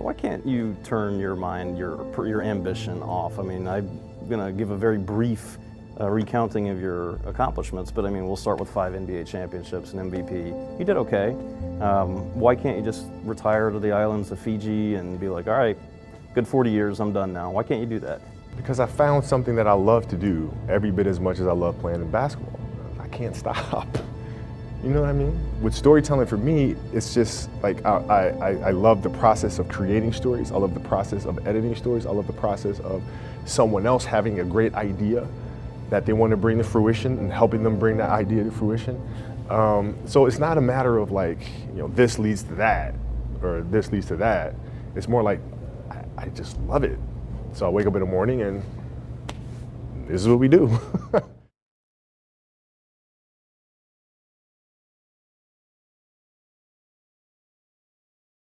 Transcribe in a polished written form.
Why can't you turn your mind, your ambition off? I mean, I'm going to give a very brief recounting of your accomplishments, but I mean, we'll start with 5 NBA championships and MVP. You did okay. Why can't you just retire to the islands of Fiji and be like, all right, good 40 years, I'm done now? Why can't you do that? Because I found something that I love to do every bit as much as I love playing in basketball. I can't stop. You know what I mean? With storytelling, for me, it's just like I love the process of creating stories. I love the process of editing stories. I love the process of someone else having a great idea that they want to bring to fruition and helping them bring that idea to fruition. So it's not a matter of like, you know, this leads to that or this leads to that. It's more like I just love it. So I wake up in the morning and this is what we do.